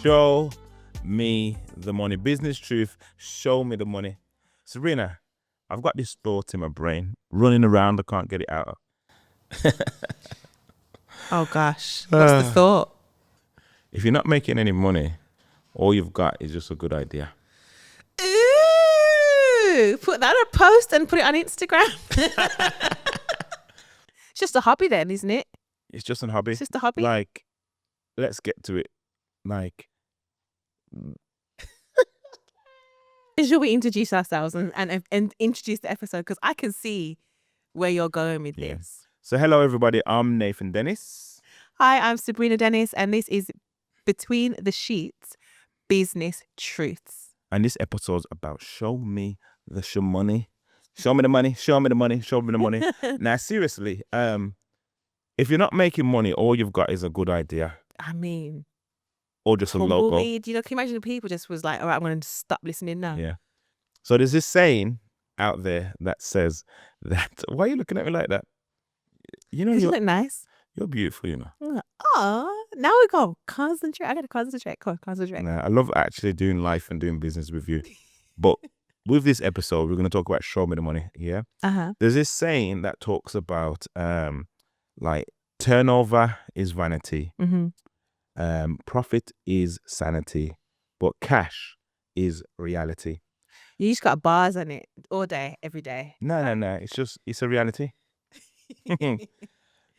Show me the money. Business truth, show me the money. Sabrina, I've got this thought in my brain, running around, I can't get it out. Oh gosh, what's the thought? If you're not making any money, all you've got is just a good idea. Ooh, put that on a post and put it on Instagram. It's just a hobby then, isn't it? It's just a hobby. It's just a hobby. Like, let's get to it. Like, Should we introduce ourselves and introduce the episode? Because I can see where you're going with this. So hello everybody, I'm Nathan Dennis. Hi, I'm Sabrina Dennis, and this is Between the Sheets, Business Truths. And this episode's about show me the money. Show me the money, show me the money, show me the money. Now, seriously, if you're not making money, all you've got is a good idea. I mean, or just a logo. Tumbleweed, you know, can you imagine the people just was like, all right, I'm going to stop listening now. Yeah. So there's this saying out there that says that, why are you looking at me like that? You know, you look nice. You're beautiful, you know. Oh, now we go. Concentrate. I got to concentrate. Come on, concentrate. Nah, I love actually doing life and doing business with you. But with this episode, we're going to talk about show me the money. Yeah. There's this saying that talks about like turnover is vanity. Profit is sanity, but cash is reality. You just got bars on it all day, every day. No. It's a reality.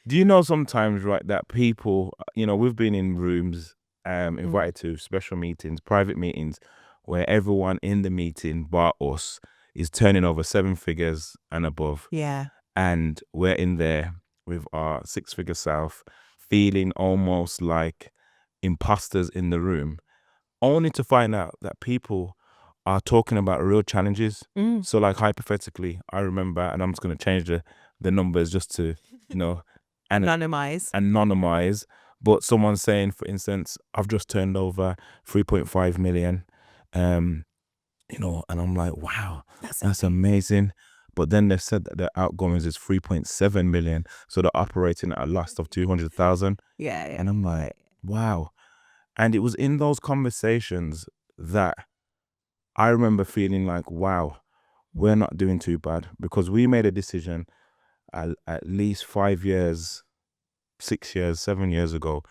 Do you know sometimes, right, that people, you know, we've been in rooms invited to special meetings, private meetings, where everyone in the meeting, bar us, is turning over 7 figures and above. Yeah. And we're in there with our 6-figure self, feeling almost like imposters in the room, only to find out that people are talking about real challenges. So like hypothetically, I remember, and I'm just going to change the numbers just to, you know, anonymize. But someone saying, for instance, I've just turned over 3.5 million, you know, and I'm like, wow, that's amazing. But then they've said that their outgoings is 3.7 million. So they're operating at a loss of 200,000. Yeah. And I'm like, wow. And it was in those conversations that I remember feeling like, wow, we're not doing too bad, because we made a decision at least 5 years, 6 years, 7 years ago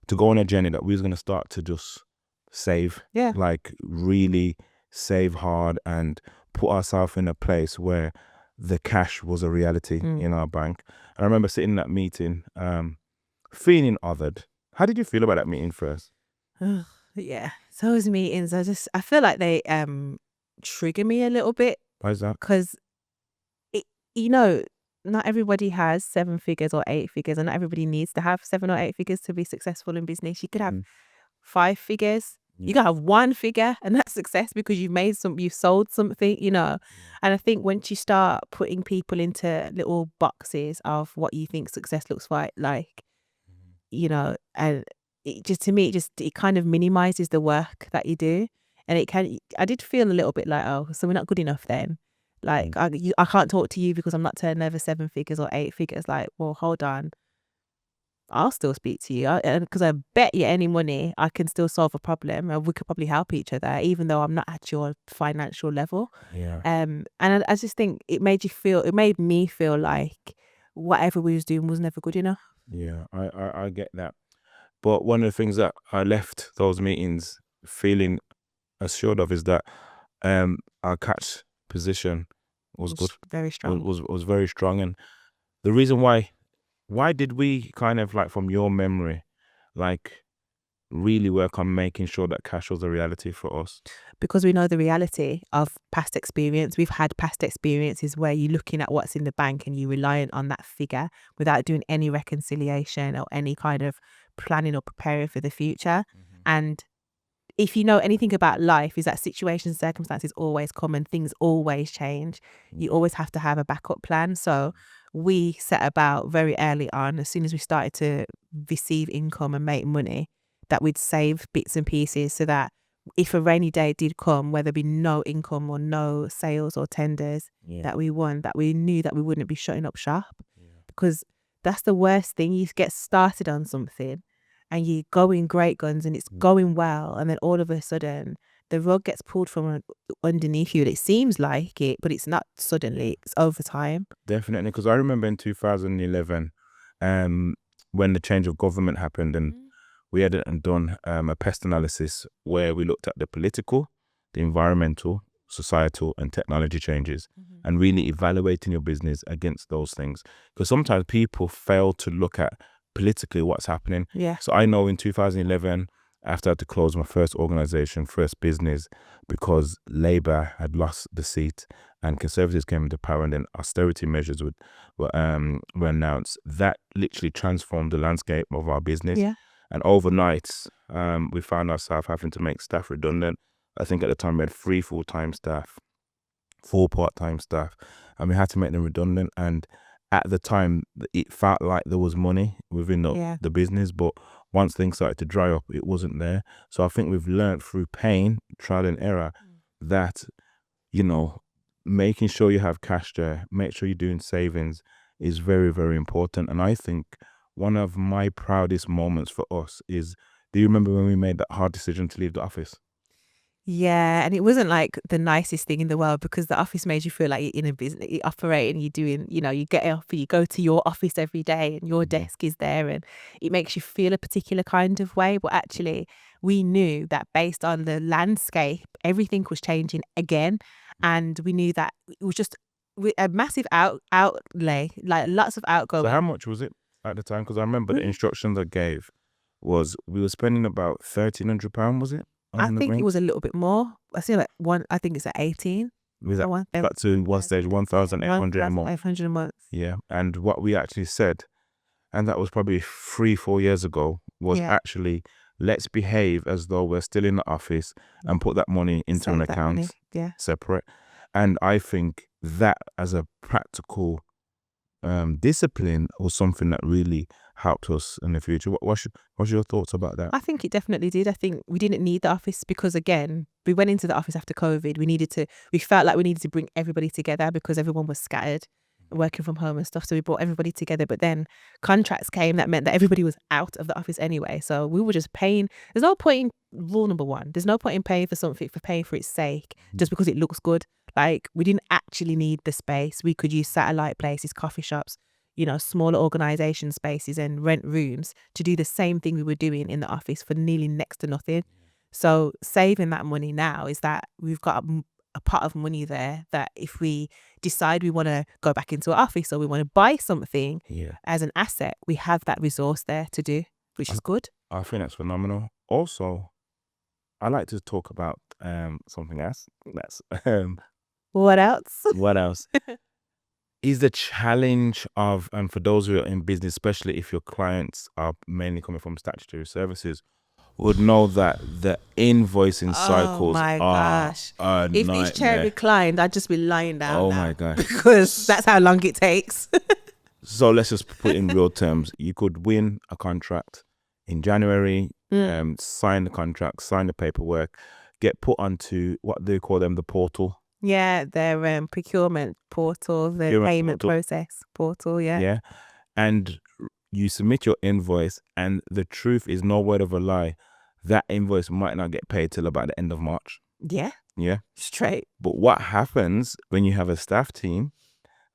to go on a journey that we was going to start to just save. Yeah. Like really save hard and put ourselves in a place where the cash was a reality in our bank. And I remember sitting in that meeting, feeling othered. How did you feel about that meeting first? Yeah, those meetings, I feel like they trigger me a little bit. Why is that? Because, you know, not everybody has 7 figures or 8 figures, and not everybody needs to have 7 or 8 figures to be successful in business. You could have 5 figures. You can have 1 figure, and that's success because you've sold something, you know. And I think once you start putting people into little boxes of what you think success looks like, you know, and it kind of minimizes the work that you do. And I did feel a little bit like, oh, so we're not good enough then. Like, I can't talk to you because I'm not turning over 7 figures or 8 figures. Like, well, hold on. I'll still speak to you, because I bet you any money I can still solve a problem, and we could probably help each other, even though I'm not at your financial level. Yeah. And I just think it made me feel like whatever we was doing was never good enough. Yeah, I get that. But one of the things that I left those meetings feeling assured of is that our catch position was good. Very strong. Was very strong. And the reason why did we kind of, like, from your memory, like really work on making sure that cash was a reality for us? Because we know the reality of past experience. We've had past experiences where you're looking at what's in the bank and you're reliant on that figure without doing any reconciliation or any kind of planning or preparing for the future. And if you know anything about life, is that situations, circumstances always come and things always change. You always have to have a backup plan. So we set about very early on, as soon as we started to receive income and make money, that we'd save bits and pieces so that if a rainy day did come, whether there be no income or no sales or tenders that we won, that we knew that we wouldn't be shutting up shop. Because that's the worst thing. You get started on something and you're going great guns and it's going well, and then all of a sudden the rug gets pulled from underneath you. It seems like it, but it's not suddenly. It's over time. Definitely, because I remember in 2011, when the change of government happened, and we had done a pest analysis where we looked at the political, the environmental, societal, and technology changes, and really evaluating your business against those things. Because sometimes people fail to look at politically what's happening. Yeah. So I know in 2011, after I had to close my first organization, first business, because Labour had lost the seat and Conservatives came into power, and then austerity measures were announced. That literally transformed the landscape of our business. Yeah. And overnight, we found ourselves having to make staff redundant. I think at the time we had 3 full-time staff, 4 part-time staff, and we had to make them redundant. And at the time, it felt like there was money within the business, but once things started to dry up, it wasn't there. So I think we've learned through pain, trial and error, that, you know, making sure you have cash there, make sure you're doing savings is very, very important. And I think one of my proudest moments for us is, do you remember when we made that hard decision to leave the office? Yeah, and it wasn't like the nicest thing in the world, because the office made you feel like you're in a business, you operate and you're doing, you know, you get up and you go to your office every day and your desk is there and it makes you feel a particular kind of way. But actually, we knew that based on the landscape, everything was changing again. And we knew that it was just a massive outlay, like lots of outgoing. So how much was it at the time? Because I remember the instructions I gave was we were spending about £1,300, was it? I think it was a little bit more. I see like I think it's at 18. Was that got to one stage 1,800 a month? 1,800 a month. Yeah. And what we actually said, and that was probably 3-4 years ago, was actually, let's behave as though we're still in the office and put that money into an account, separate. And I think that as a practical discipline was something that really helped us in the future. What's your thoughts about that? I think it definitely did. I think we didn't need the office because, again, we went into the office after COVID. We felt like we needed to bring everybody together because everyone was scattered, working from home and stuff. So we brought everybody together. But then contracts came that meant that everybody was out of the office anyway. So we were just paying. There's no point in rule number one. There's no point in paying for something for paying for its sake just because it looks good. Like, we didn't actually need the space. We could use satellite places, coffee shops, you know, smaller organization spaces and rent rooms to do the same thing we were doing in the office for nearly next to nothing. So saving that money now is that we've got a pot of money there that if we decide we want to go back into an office or we want to buy something as an asset, we have that resource there to do, which is good. I think that's phenomenal. Also, I like to talk about something else. That's what else? What else? Is the challenge of, and for those who are in business, especially if your clients are mainly coming from statutory services, would know that the invoicing cycles are a if nightmare. this chair reclined, I'd just be lying down. Oh my God. Because that's how long it takes. So let's just put in real terms. You could win a contract in January, sign the contract, sign the paperwork, get put onto, what do you call them, the portal? Yeah, their procurement portal, the payment process portal, Yeah. And you submit your invoice, and the truth is, no word of a lie, that invoice might not get paid till about the end of March. Yeah. Yeah. Straight. But what happens when you have a staff team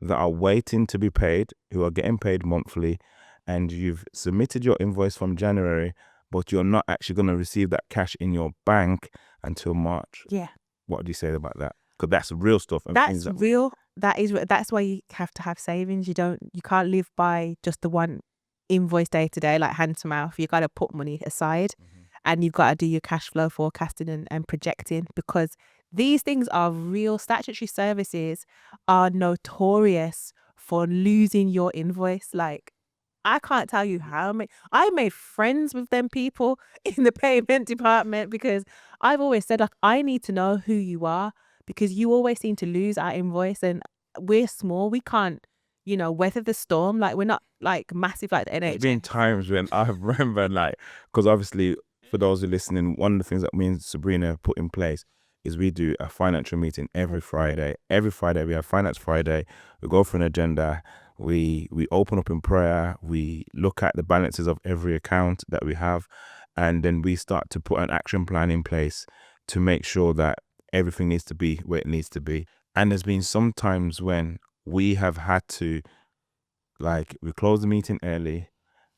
that are waiting to be paid, who are getting paid monthly, and you've submitted your invoice from January, but you're not actually going to receive that cash in your bank until March? Yeah. What do you say about that? Because that's real stuff. That's real. That's why you have to have savings. You can't live by just the one invoice day to day, like hand to mouth. You got to put money aside, and you've got to do your cash flow forecasting and projecting, because these things are real. Statutory services are notorious for losing your invoice. Like, I can't tell you how many. I made friends with them people in the payment department because I've always said, like, I need to know who you are, because you always seem to lose our invoice, and we're small. We can't, weather the storm. Like, we're not like massive like the NHS. There's been times when I remember, like, because obviously for those who are listening, one of the things that me and Sabrina put in place is we do a financial meeting every Friday. Every Friday we have Finance Friday. We go for an agenda. we open up in prayer, we look at the balances of every account that we have, and then we start to put an action plan in place to make sure that everything needs to be where it needs to be. And there's been some times when we have had to, like, we close the meeting early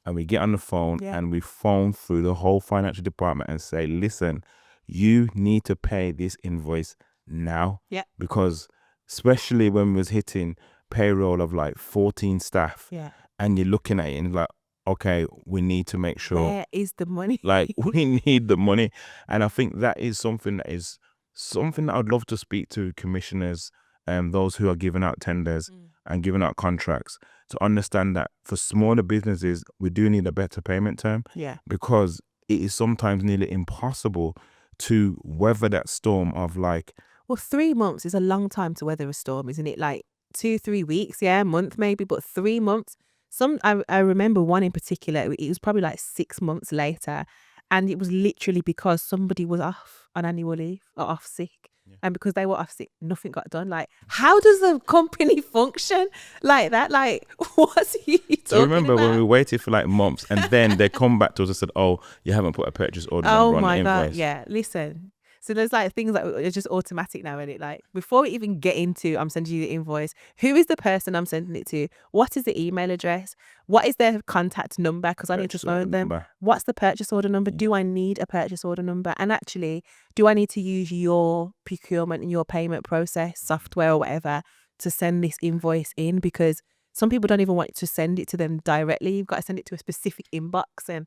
and we get on the phone and we phone through the whole financial department and say, listen, you need to pay this invoice now. Yeah. Because especially when we was hitting payroll of like 14 staff, and you're looking at it and like, okay, we need to make sure. Where is the money? Like, we need the money. And I think that is something that I'd love to speak to commissioners and those who are giving out tenders and giving out contracts, to understand that for smaller businesses, we do need a better payment term. Yeah. Because it is sometimes nearly impossible to weather that storm of like... Well, 3 months is a long time to weather a storm, isn't it? Like 2-3 weeks, a month maybe, but 3 months. I remember one in particular, it was probably like 6 months later, and it was literally because somebody was off on annual leave or off sick. And because they were off sick, nothing got done. Like, how does a company function like that? Like, what's he talking So remember about? when we waited for like months, and then they come back to us and said, oh, you haven't put a purchase order number on the invoice. God, yeah. Listen. So there's like things that are just automatic now, and it like before we even get into I'm sending you the invoice, who is the person I'm sending it to? What is the email address? What is their contact number? Because I need to phone them. What's the purchase order number? Do I need a purchase order number? And actually, do I need to use your procurement and your payment process software or whatever to send this invoice in? Because some people don't even want to send it to them directly. You've got to send it to a specific inbox and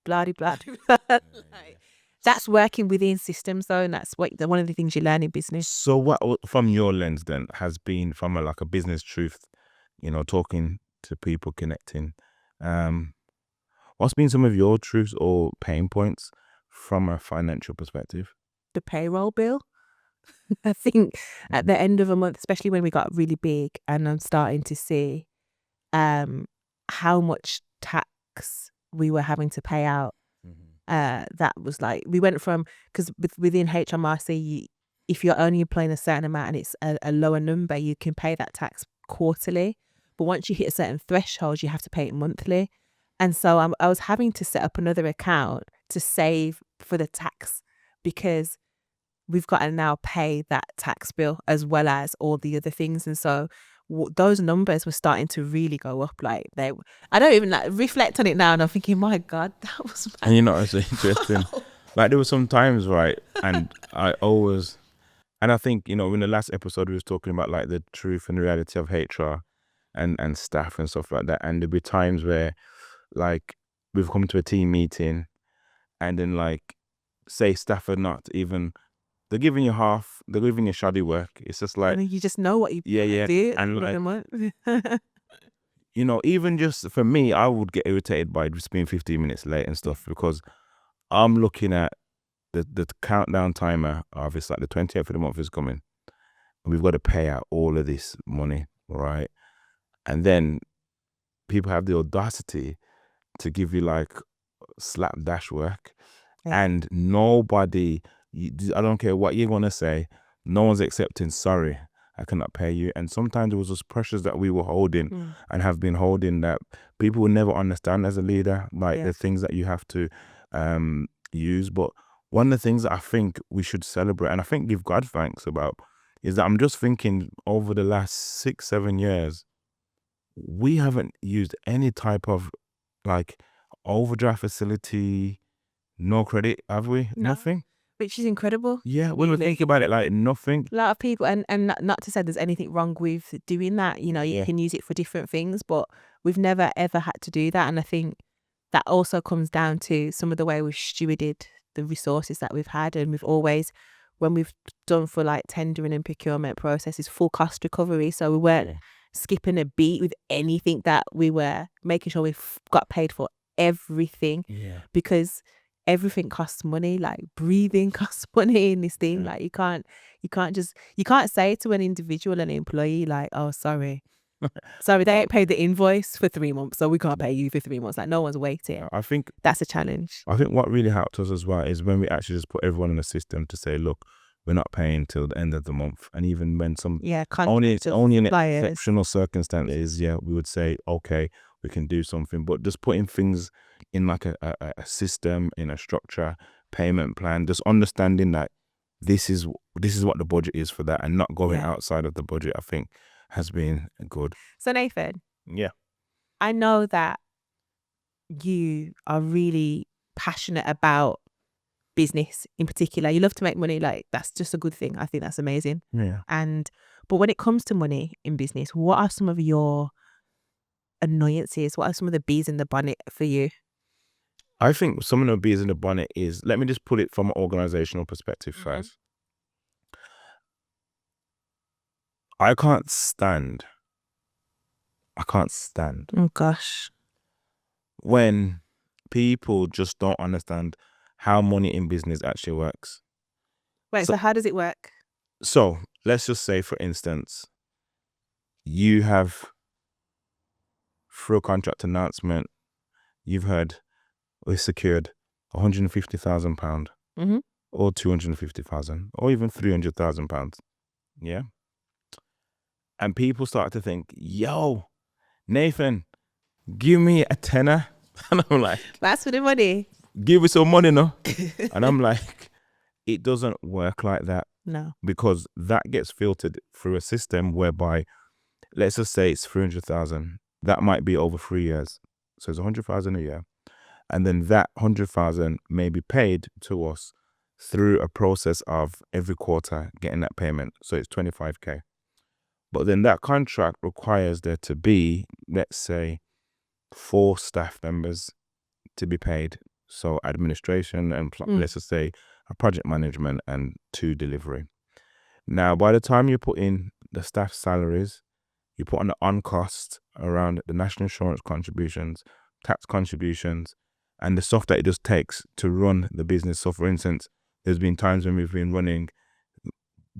blah, blah, blah. Like, that's working within systems though, and that's one of the things you learn in business. So what, from your lens then, has been from a business truth, talking to people, connecting, what's been some of your truths or pain points from a financial perspective? The payroll bill. I think at the end of a month, especially when we got really big, and I'm starting to see how much tax we were having to pay out. That was like, we went from, because within HMRC, if you're only employing a certain amount and it's a lower number, you can pay that tax quarterly. But once you hit a certain threshold, you have to pay it monthly. And so I was having to set up another account to save for the tax, because we've got to now pay that tax bill as well as all the other things. And so those numbers were starting to really go up. Like, I don't even reflect on it now, and I'm thinking, my God, that was bad. And it's interesting. Like, there were some times, right, and I think, in the last episode we was talking about like the truth and reality of HR and staff and stuff like that. And there'll be times where like we've come to a team meeting, and then like, say staff are not even, they're giving you shoddy work. It's just like, and you just know what you do. And like, even just for me, I would get irritated by just being 15 minutes late and stuff, because I'm looking at the countdown timer of, it's like the 28th of the month is coming, and we've got to pay out all of this money, right? And then people have the audacity to give you like slapdash work, and nobody, I don't care what you want to say, no one's accepting, sorry, I cannot pay you. And sometimes it was just pressures that we were holding and have been holding that people will never understand as a leader, like the things that you have to use. But one of the things that I think we should celebrate, and I think give God thanks about, is that I'm just thinking over the last 6-7 years, we haven't used any type of like overdraft facility, no credit, have we? No. Nothing. Which is incredible. Yeah, when we think about it, like nothing. A lot of people, and not to say there's anything wrong with doing that, you can use it for different things, but we've never ever had to do that. And I think that also comes down to some of the way we've stewarded the resources that we've had. And we've always, when we've done for like tendering and procurement processes, full cost recovery. So we weren't skipping a beat with anything, that we were making sure we've got paid for everything, because everything costs money. Like, breathing costs money in this thing. Like, you can't say to an individual, an employee, like, oh, sorry, they ain't paid the invoice for 3 months, so we can't pay you for 3 months. Like, no one's waiting. I think that's a challenge. I think what really helped us as well is when we actually just put everyone in a system to say, look, we're not paying till the end of the month. And even when some only contractors, in suppliers. exceptional circumstances, we would say, okay, we can do something. But just putting things in like a system, in a structure, payment plan, just understanding that this is what the budget is for that, and not going outside of the budget, I think has been good. So Nathan, Yeah, I know that you are really passionate about business in particular. You love to make money. Like, that's just a good thing. I think that's amazing. yeah. But when it comes to money in business, what are some of your annoyances? What are some of the bees in the bonnet for you? I think some of the bees in the bonnet is, let me just put it from an organizational perspective first. I can't stand Oh gosh. when people just don't understand how money in business actually works. Wait, so how does it work? So let's just say, for instance, you have, through a contract announcement, you've heard we secured £150,000 or 250,000 or even £300,000. Yeah. And people start to think, yo, Nathan, give me a tenner. And I'm like, That's for the money. give me some money, no? And I'm like, it doesn't work like that. No. Because that gets filtered through a system whereby, let's just say it's 300,000. That might be over 3 years. So it's 100,000 a year. And then that 100,000 may be paid to us through a process of every quarter getting that payment. So it's 25K. But then that contract requires there to be, let's say, 4 staff members to be paid. So administration and let's just say a project management and 2 delivery. Now, by the time you put in the staff salaries, you put on the on-cost around the national insurance contributions, tax contributions, and the stuff that it just takes to run the business. So, for instance, there's been times when we've been running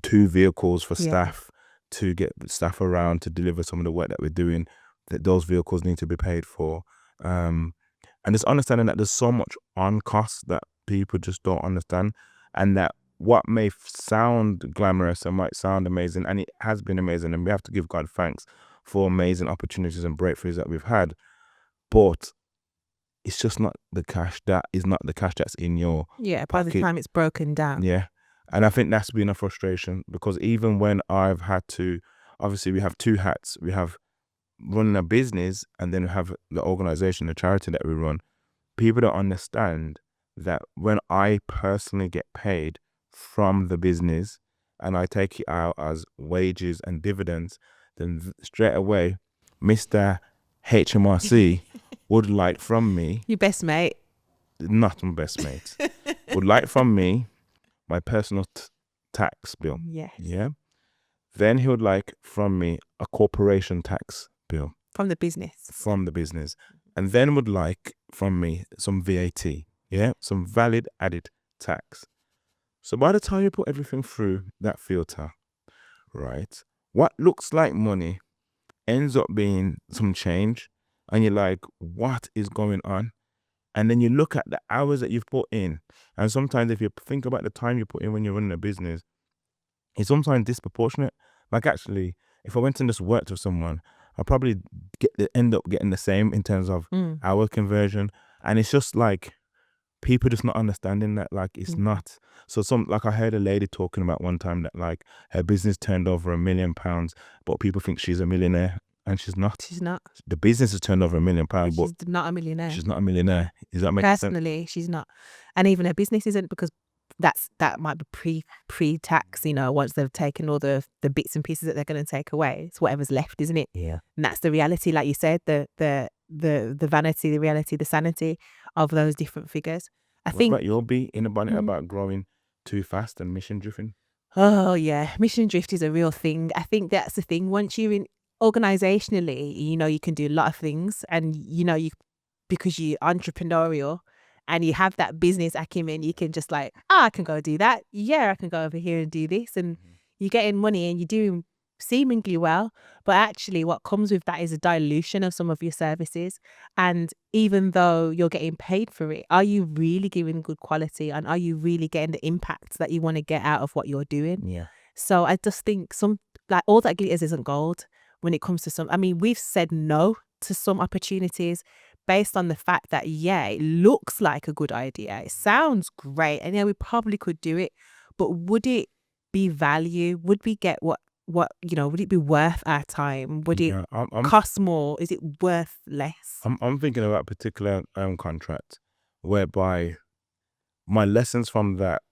2 vehicles for staff to get staff around to deliver some of the work that we're doing, that those vehicles need to be paid for. And just understanding that there's so much on cost that people just don't understand, and that what may sound glamorous and might sound amazing, and it has been amazing, and we have to give God thanks for amazing opportunities and breakthroughs that we've had, but it's just not the cash. That is not the cash that's in your by pocket. the time it's broken down. Yeah. And I think that's been a frustration, because even when I've had to, obviously we have 2 hats. We have running a business, and then we have the organization, the charity that we run. People don't understand that when I personally get paid from the business and I take it out as wages and dividends, then straight away, Mr. HMRC would like from me, Your best mate. not my best mate, would like from me my personal tax bill. Yes. Yeah. Then he would like from me a corporation tax bill. From the business. And then would like from me some VAT. Yeah. Some valid added tax. So by the time you put everything through that filter, right, what looks like money ends up being some change. And you're like, what is going on? And then you look at the hours that you've put in. And sometimes if you think about the time you put in when you're running a business, it's sometimes disproportionate. Like, actually, if I went and just worked with someone, I'd probably end up getting the same in terms of hour conversion. And it's just like, people just not understanding that, like, it's not. So like I heard a lady talking about one time that, like, her business turned over £1 million, but people think she's a millionaire. And she's not. She's not. The business has turned over £1 million, but she's not a millionaire. She's not a millionaire. Does that make sense? Personally, she's not. And even her business isn't, because that might be pre-tax, once they've taken all the bits and pieces that they're going to take away. It's whatever's left, isn't it? Yeah. And that's the reality, like you said, the vanity, the reality, the sanity of those different figures. What about your beat in the bonnet about growing too fast and mission driven? Oh yeah, mission drift is a real thing. I think that's the thing. Once you're in organizationally, you can do a lot of things, and because you're entrepreneurial and you have that business acumen, you can just like, I can go do that. Yeah, I can go over here and do this, and you're getting money and you're doing seemingly well, but actually what comes with that is a dilution of some of your services. And even though you're getting paid for it, are you really giving good quality, and are you really getting the impact that you want to get out of what you're doing? Yeah. So I just think all that glitters isn't gold when it comes to some. I mean, we've said no to some opportunities based on the fact that, yeah, it looks like a good idea. It sounds great. And yeah, we probably could do it, but would it be value? Would we get what, would it be worth our time? Would it cost more? Is it worth less? I'm thinking about a particular contract whereby my lessons from that,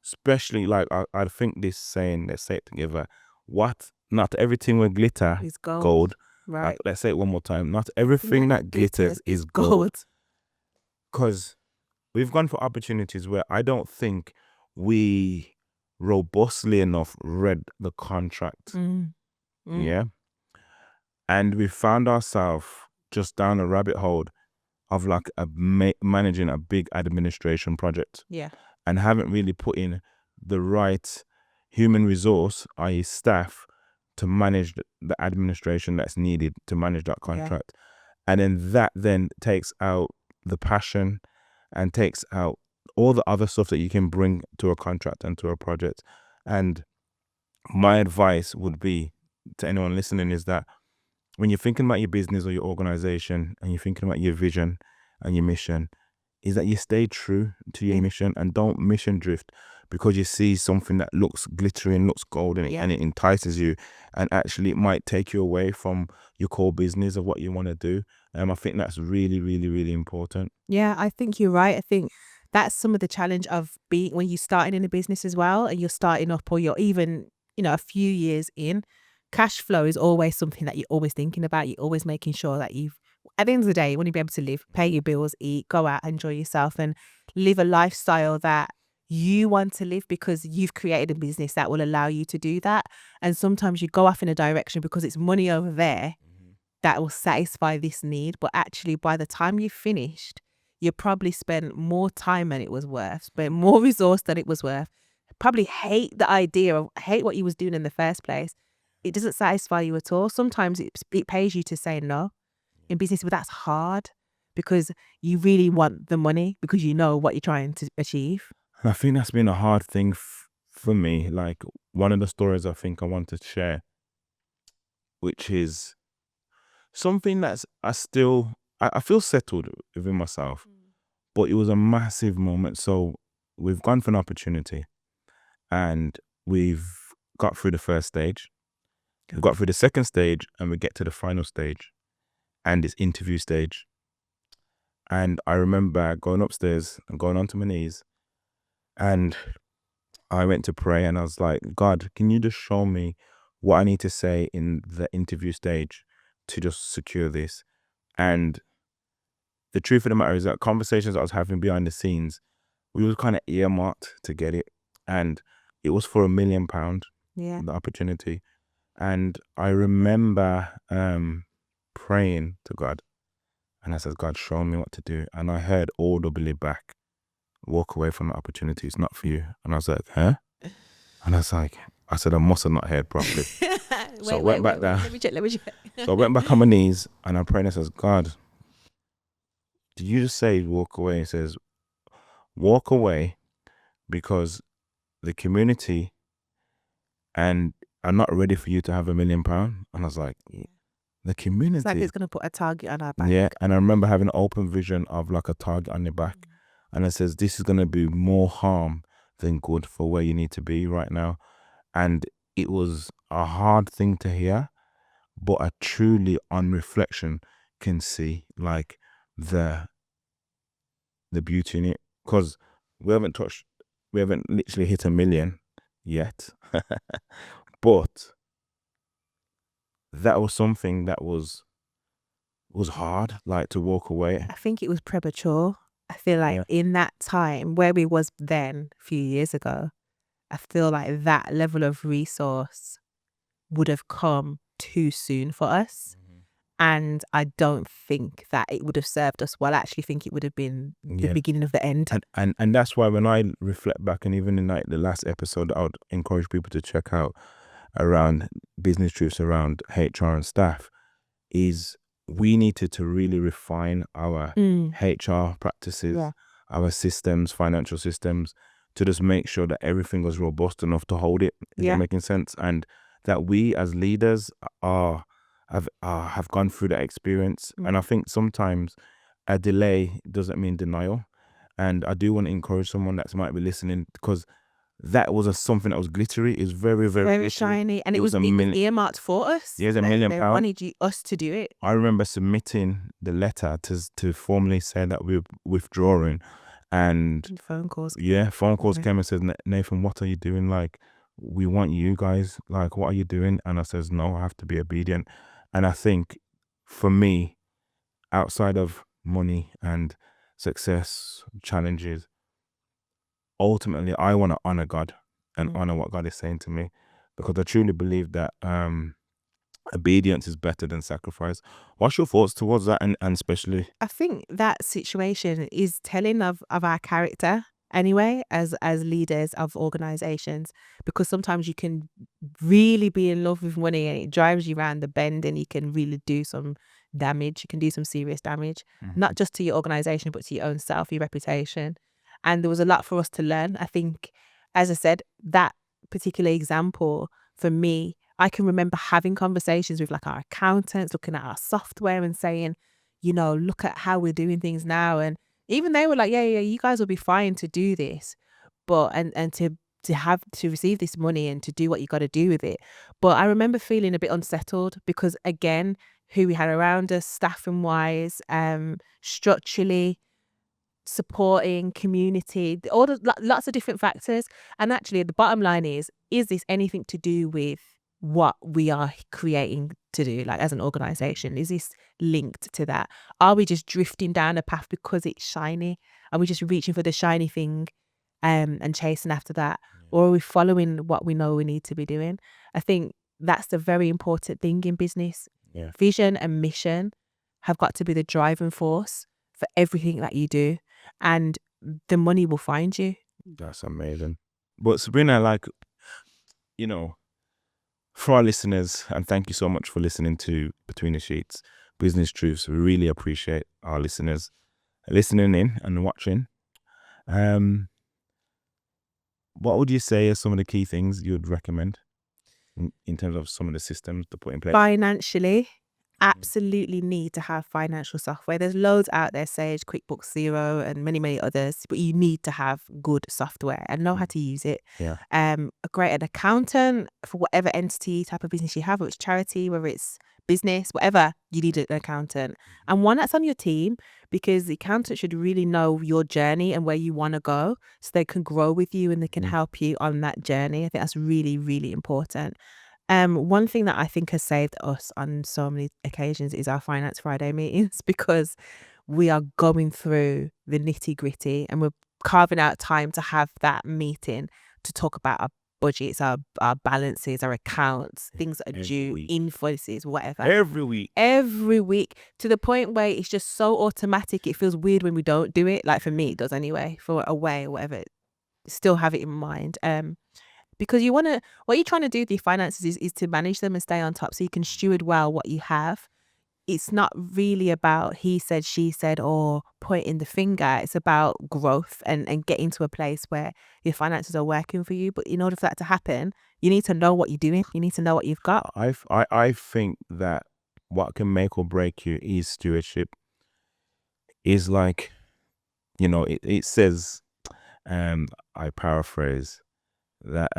especially like I think this saying, let's say it together, not everything with glitter Is gold. Right. Let's say it one more time. Not everything that glitters is gold. Because we've gone for opportunities where I don't think we robustly enough read the contract. Yeah. And we found ourselves just down a rabbit hole of like managing a big administration project. Yeah. And haven't really put in the right human resource, i.e. staff, to manage the administration that's needed to manage that contract. And then that then takes out the passion and takes out all the other stuff that you can bring to a contract and to a project. And my advice would be to anyone listening is that when you're thinking about your business or your organization and you're thinking about your vision and your mission, is that you stay true to your mission and don't mission drift because you see something that looks glittery and looks golden and it entices you, and actually it might take you away from your core business of what you want to do. I think that's really, really, really important. Yeah, I think you're right. I think that's some of the challenge of being when you're starting in a business as well, and you're starting up, or you're even, a few years in. Cash flow is always something that you're always thinking about. You're always making sure that at the end of the day, you want to be able to live, pay your bills, eat, go out, enjoy yourself, and live a lifestyle that you want to live because you've created a business that will allow you to do that. And sometimes you go off in a direction because it's money over there that will satisfy this need. But actually, by the time you've finished, you probably spent more time than it was worth, spent more resource than it was worth, probably hate what you was doing in the first place. It doesn't satisfy you at all. Sometimes it pays you to say no in business, but that's hard because you really want the money because you know what you're trying to achieve. And I think that's been a hard thing for me. Like one of the stories I think I want to share, which is something that's I feel settled within myself, but it was a massive moment. So we've gone for an opportunity and we've got through the first stage. We got through the second stage and we get to the final stage and it's interview stage. And I remember going upstairs and going onto my knees and I went to pray and I was like, God, can you just show me what I need to say in the interview stage to just secure this? And the truth of the matter is that conversations I was having behind the scenes, we were kind of earmarked to get it. And it was for £1 million, the opportunity. And I remember praying to God. And I said, God, show me what to do. And I heard audibly back, walk away from the opportunity. It's not for you. And I was like, huh? And I was like, I said, I must have not heard properly. So I went back down. Let me check. So I went back on my knees and I prayed and I says, God, did you just say walk away? He says, walk away because the community and are not ready for you to have £1 million. And I was like, the community. It's like it's going to put a target on our back. Yeah. And I remember having an open vision of like a target on your back. And it says, this is going to be more harm than good for where you need to be right now. And it was a hard thing to hear, but I truly, on reflection, can see like the beauty in it. Because we haven't literally hit 1 million yet. But that was something that was hard, like to walk away. I think it was premature. I feel like in that time where we was then a few years ago, I feel like that level of resource would have come too soon for us. And I don't think that it would have served us well. I actually think it would have been the beginning of the end. And that's why when I reflect back, and even in like the last episode, I would encourage people to check out, around business truths around HR and staff is we needed to really refine our HR practices, Yeah. our systems, financial systems, to just make sure that everything was robust enough to hold it. Is Yeah. that making sense? And that we as leaders have gone through that experience. And I think sometimes a delay doesn't mean denial. And I do want to encourage someone that might be listening, because that was something that was glittery. It's very, very Very glittery. shiny, and It it was was earmarked for us. There's a They £1 million. wanted us to do it. I remember submitting the letter to formally say that we were withdrawing, and Phone calls. phone calls came and said, Nathan, what are you doing? Like, we want you guys. Like, what are you doing? And I says, no, I have to be obedient. And I think for me, outside of money and success challenges, ultimately I want to honor God and honor what God is saying to me, because I truly believe that obedience is better than sacrifice. What's your thoughts towards that? And especially, I think that situation is telling of our character anyway, as leaders of organizations, because sometimes you can really be in love with money and it drives you around the bend, and you can really do some damage. You can do some serious damage, not just to your organization, but to your own self, your reputation. And there was a lot for us to learn. I think, as I said, that particular example for me, I can remember having conversations with like our accountants, looking at our software and saying, you know, look at how we're doing things now. And even they were like, yeah, you guys will be fine to do this, but and to have to receive this money and to do what you got to do with it. But I remember feeling a bit unsettled because, again, who we had around us, staffing wise, structurally, supporting, community, all the lots of different factors. And actually, the bottom line is this anything to do with what we are creating to do, like as an organization? Is this linked to that? Are we just drifting down a path because it's shiny? Are we just reaching for the shiny thing and chasing after that? Or are we following what we know we need to be doing? I think that's the very important thing in business. Vision and mission have got to be the driving force for everything that you do, and the money will find you. That's amazing. But Sabrina, like, you know, for our listeners, and thank you so much for listening to Between the Sheets, Business Truths. We really appreciate our listeners listening in and watching. What would you say are some of the key things you would recommend in terms of some of the systems to put in place? Financially, absolutely need to have financial software. There's loads out there, Sage, QuickBooks Zero, and many, many others, but you need to have good software and know how to use it. A great accountant for whatever entity type of business you have, whether it's charity, whether it's business, whatever, you need an accountant, and one that's on your team, because the accountant should really know your journey and where you want to go, so they can grow with you and they can help you on that journey. I think that's really, really important. One thing that I think has saved us on so many occasions is our Finance Friday meetings, because we are going through the nitty gritty and we're carving out time to have that meeting to talk about our budgets, our balances, our accounts, things that are due, invoices, whatever. Every week, to the point where it's just so automatic. It feels weird when we don't do it. Like for me, it does anyway. For away or whatever, still have it in mind. Because what you're trying to do with your finances is to manage them and stay on top so you can steward well what you have. It's not really about he said, she said, or pointing the finger. It's about growth and getting to a place where your finances are working for you. But in order for that to happen, you need to know what you're doing. You need to know what you've got. I think that what can make or break you is stewardship. Is like, you know, it says, I paraphrase, that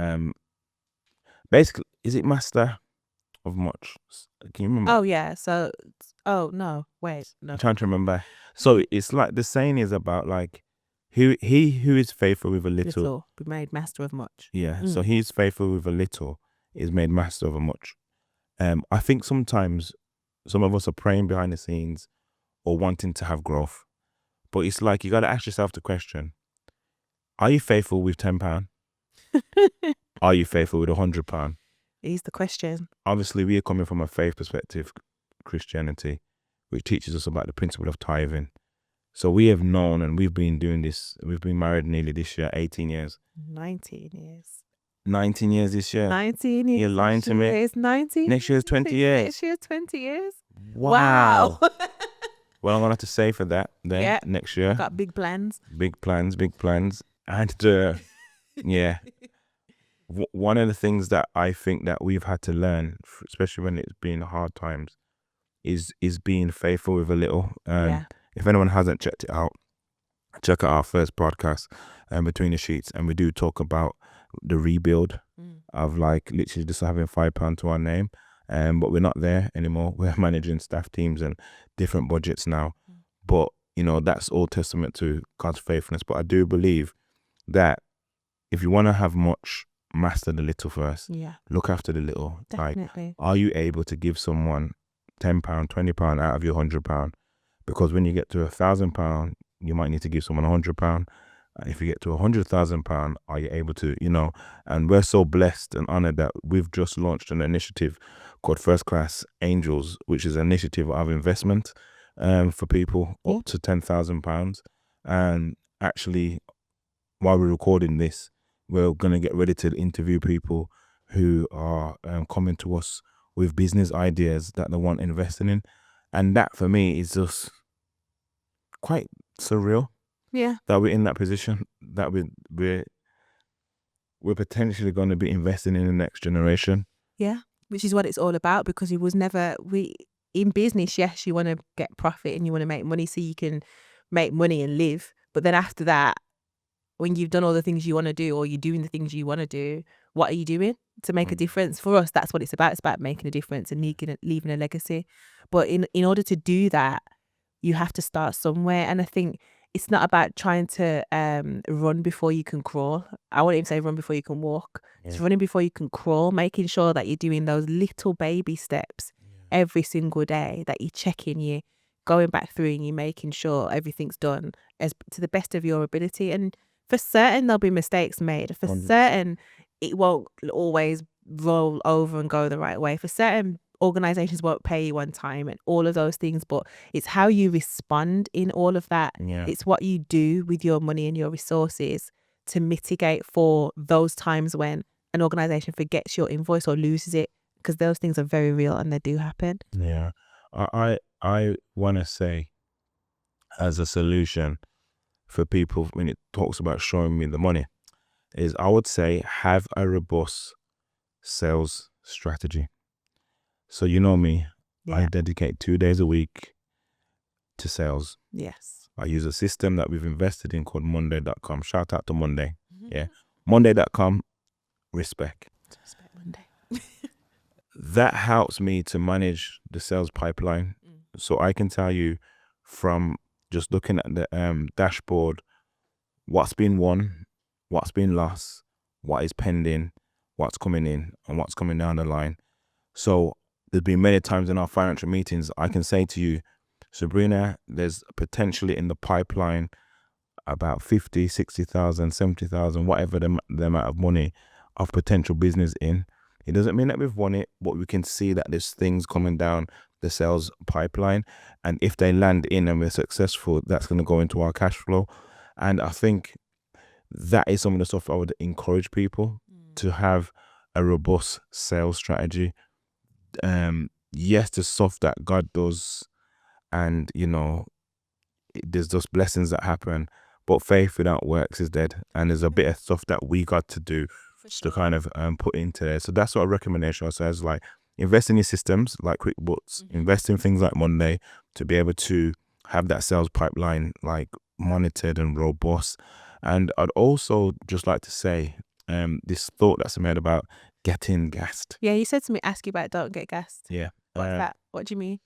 basically, is it master of much? Can you remember? Oh yeah. So no, wait, no. I'm trying to remember. So it's like the saying is about like who is faithful with a little be made master of much. So he's faithful with a little is made master of a much. I think sometimes some of us are praying behind the scenes or wanting to have growth, but it's like you got to ask yourself the question: are you faithful with £10? Are you faithful with £100? Is the question. Obviously, we are coming from a faith perspective, Christianity, which teaches us about the principle of tithing. So we have known, and we've been doing this. We've been married nearly this year, 18 years. 19 years. 19 years this year. 19 years. You're lying to me. It's 19. Next year's 20 years. Next year's 20 years. Wow. Well, I'm going to have to say for that then Yeah. next year. Got big plans. Big plans. And yeah, one of the things that I think that we've had to learn, especially when it's been hard times, is being faithful with a little. If anyone hasn't checked it out, check out our first podcast, Between the Sheets, and we do talk about the rebuild of like literally just having £5 to our name. But we're not there anymore. We're managing staff teams and different budgets now. But, you know, that's all testament to God's faithfulness. But I do believe that if you want to have much, master the little first. Yeah. Look after the little. Definitely. Like, are you able to give someone £10, £20 out of your £100? Because when you get to £1,000, you might need to give someone £100. If you get to £100,000, are you able to, you know? And we're so blessed and honored that we've just launched an initiative called First Class Angels, which is an initiative of investment for people up to £10,000. And actually, while we're recording this, we're going to get ready to interview people who are coming to us with business ideas that they want investing in. And that for me is just quite surreal. Yeah. That we're in that position, that we're potentially going to be investing in the next generation. Yeah. Which is what it's all about, because it was never, in business, yes, you want to get profit and you want to make money so you can make money and live. But then after that, when you've done all the things you want to do, or you're doing the things you want to do, what are you doing to make a difference? For us, that's what it's about. It's about making a difference and leaving a legacy. But in order to do that, you have to start somewhere. And I think it's not about trying to run before you can crawl. I wouldn't even say run before you can walk. Yeah. It's running before you can crawl, making sure that you're doing those little baby steps every single day, that you're checking, you going back through and you're making sure everything's done as to the best of your ability. And for certain, there'll be mistakes made. For certain, it won't always roll over and go the right way. For certain, organizations won't pay you on time and all of those things, but it's how you respond in all of that. Yeah. It's what you do with your money and your resources to mitigate for those times when an organization forgets your invoice or loses it, because those things are very real and they do happen. Yeah. I want to say, as a solution for people when it talks about showing me the money, is I would say have a robust sales strategy. So you know me, I dedicate 2 days a week to sales. Yes. I use a system that we've invested in called Monday.com. Shout out to Monday. Yeah. Monday.com, respect. Respect Monday. That helps me to manage the sales pipeline. So I can tell you from just looking at the dashboard, what's been won, what's been lost, what is pending, what's coming in, and what's coming down the line. So there's been many times in our financial meetings, I can say to you, Sabrina, there's potentially in the pipeline about 50, 60,000, 70,000, whatever the amount of money of potential business in. It doesn't mean that we've won it, but we can see that there's things coming down the sales pipeline. And if they land in and we're successful, that's going to go into our cash flow. And I think that is some of the stuff I would encourage people to have a robust sales strategy. Yes, the stuff that God does, and you know, there's those blessings that happen, but faith without works is dead. And there's a bit of stuff that we got to do to kind of put into there. So that's what a recommendation says, like invest in your systems like QuickBooks, invest in things like Monday to be able to have that sales pipeline like monitored and robust. And I'd also just like to say this thought that's made about getting gassed. Yeah, you said to me, ask you about don't get gassed. Yeah. What's that? What do you mean?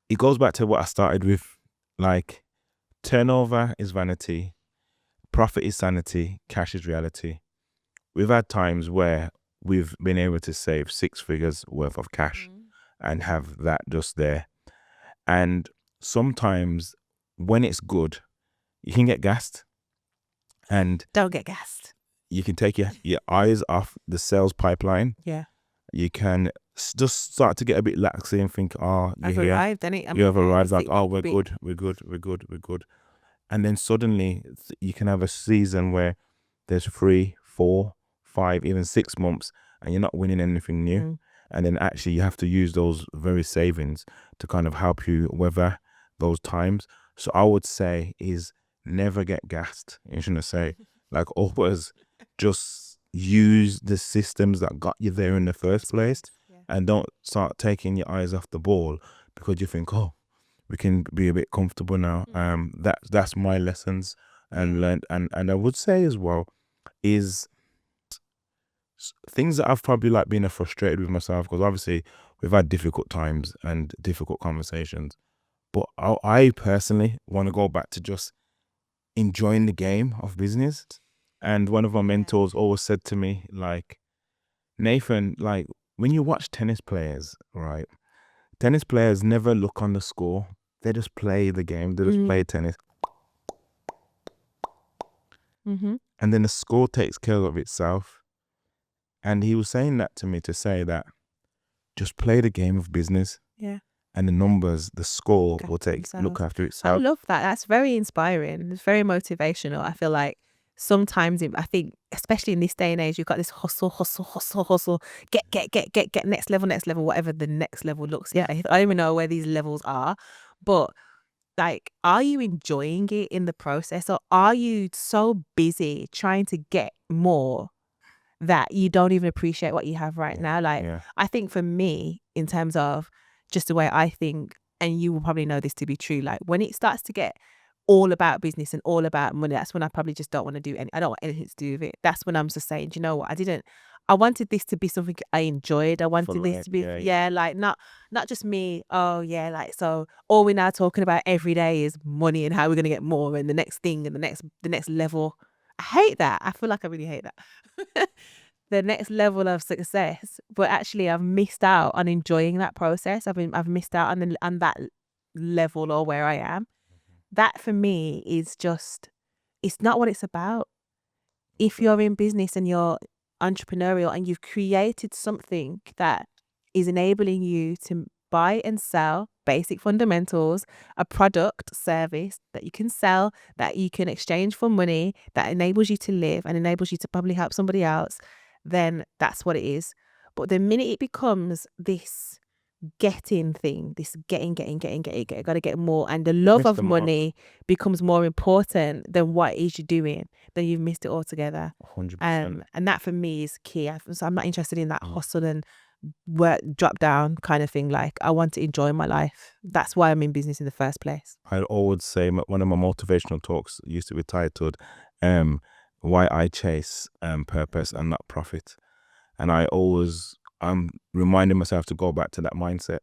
It goes back to what I started with, like turnover is vanity, profit is sanity, cash is reality. We've had times where we've been able to save 6 figures worth of cash and have that just there. And sometimes when it's good, you can get gassed. And don't get gassed. You can take your eyes off the sales pipeline. Yeah. You can just start to get a bit laxy and think, oh, I've arrived, you have arrived, like, oh, we're good. And then suddenly you can have a season where there's 3, 4, 5, even 6 months, and you're not winning anything new. And then actually you have to use those very savings to kind of help you weather those times. So I would say is never get gassed. You shouldn't say, like, always just use the systems that got you there in the first place, and don't start taking your eyes off the ball because you think, oh, we can be a bit comfortable now. That's my lessons and learned. And I would say as well is things that I've probably like been frustrated with myself, because obviously we've had difficult times and difficult conversations, but I personally want to go back to just enjoying the game of business. And one of my mentors always said to me, like, Nathan, like, when you watch tennis players, right, tennis players never look on the score. They just play the game. They just play tennis. And then the score takes care of itself. And he was saying that to me to say that just play the game of business. Yeah. And the numbers, the score will look after I itself. love that. That's very inspiring. It's very motivational. I feel like sometimes, I think, especially in this day and age, you've got this hustle, get next level, whatever the next level looks. Yeah, I don't even know where these levels are, but like, are you enjoying it in the process, or are you so busy trying to get more that you don't even appreciate what you have right now? Like, I think for me, in terms of just the way I think, and you will probably know this to be true, like when it starts to get all about business and all about money, that's when I probably just don't want to do I don't want anything to do with it. That's when I'm just saying, do you know what? I wanted this to be something I enjoyed. I wanted this to be, like, not just me. Oh yeah, like, so all we're now talking about every day is money and how we're going to get more and the next thing and the next level. I hate that. I feel like I really hate that. The next level of success, but actually I've missed out on enjoying that process. I've missed out on that level, or where I am. That for me is just, it's not what it's about. If you're in business and you're entrepreneurial and you've created something that is enabling you to buy and sell basic fundamentals, a product, service that you can sell, that you can exchange for money, that enables you to live and enables you to probably help somebody else, then that's what it is. But the minute it becomes this getting thing, this getting, gotta get more, and the love of money becomes more important than what it is you're doing, then you've missed it altogether. 100%. And that for me is key. So I'm not interested in that hustle and work drop down kind of thing. Like, I want to enjoy my life. That's why I'm in business in the first place. I always say one of my motivational talks used to be titled why I chase purpose and not profit. And I'm reminding myself to go back to that mindset,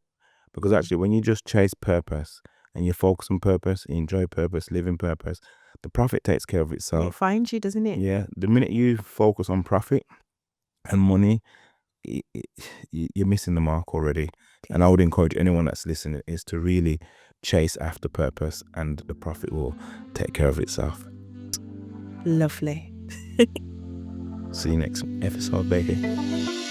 because actually when you just chase purpose and you focus on purpose, you enjoy purpose, live in purpose, the profit takes care of itself. It finds you, doesn't it? Yeah. The minute you focus on profit and money, you're missing the mark already. And I would encourage anyone that's listening is to really chase after purpose, and the profit will take care of itself. Lovely. See you next episode, baby.